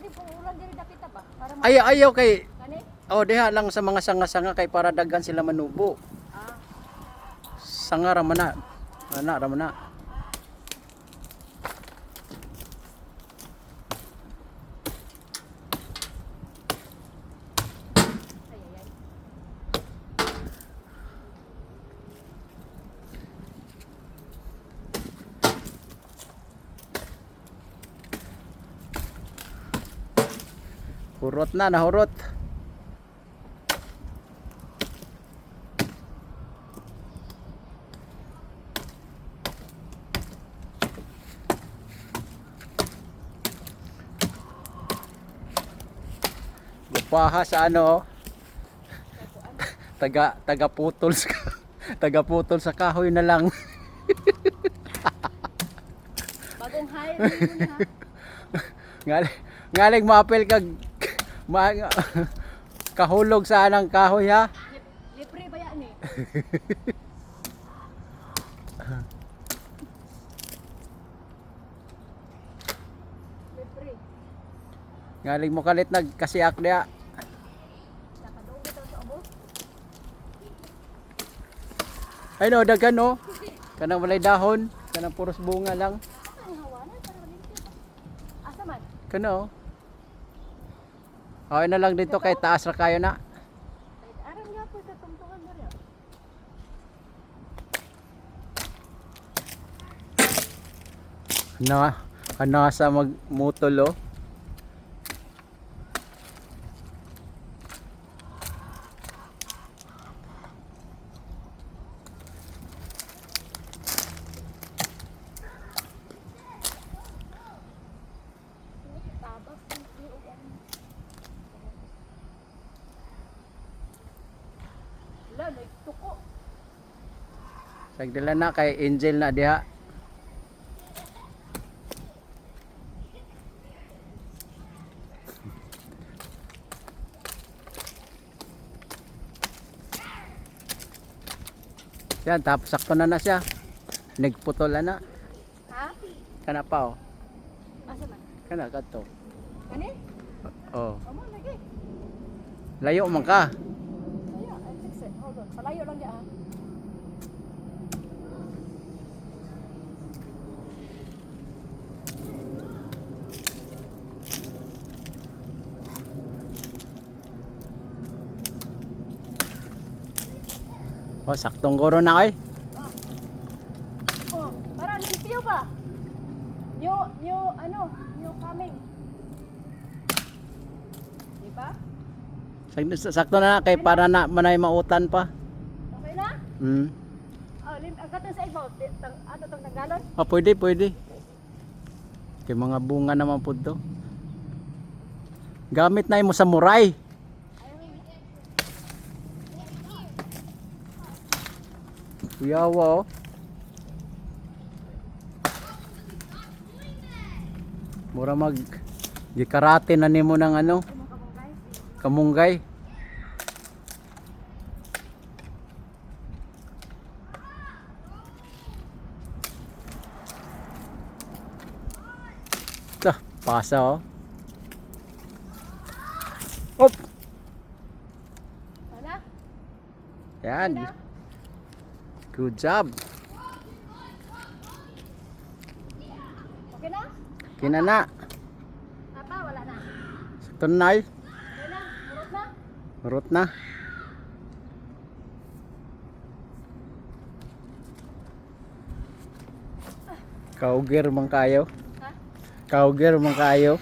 pwede pong ulan diri dapit pa. Para Ayaw kay kani? oh diha lang sa mga sanga-sanga kay para daghan sila manubo. Ah, Sanga ra man na. Ana ra man na. ay ay ay. Hurot na, nahurot. Gupaha sa ano, taga putol sa taga putol sa kahoy na lang. Bagong hire mo ni ha. Ngaling maapel kag ma, kahulog sa anang kahoy ha. Libre ba yan eh? Libre. Ngaling mo kalit nagkasiak diha. Nakadogo ito sa ubos. Ay no, daghan no. Kanang walay dahon, kanang puros bunga lang. Ang hawanan para malimpyo ba? Asa man? Kano. Okay na lang dito kay taas ra kayo na. Aram nga po sa tungtungan mo rin. Ano sa magmutol oh. Tabas. Wala, nagtuko. Sagdila na kay Angel na diha. Yan, tapos sakto na siya. Nagputol na. Ha? Kana pa oh. Asa man? Kana kadto. Kani? Oh. Amo lagi. Layo man ka. Kaya, I'll fix it. Hold on. Palayo lang diya ha. Oh, saktong guro na kay. Oh, para limpyo ba? New coming. Di ba? Sakto na kay para na manay mautan pa. Okay na? Oh, agatan sa ibaw. Ato tong naggalon. Ah, pwede. Kay mga bunga naman po to. Gamit na mo sa muray. Kuyawa oh. Mura gikarate na nimo ng ano, kamunggay. Ito, pasa oh. Op! Wala? Yan. Good job. Okay na? Kinana. Papa, wala na. Tunay. Okay na? Murot na? Marot na. Kauger man kayo. Ha? Kauger man kayo.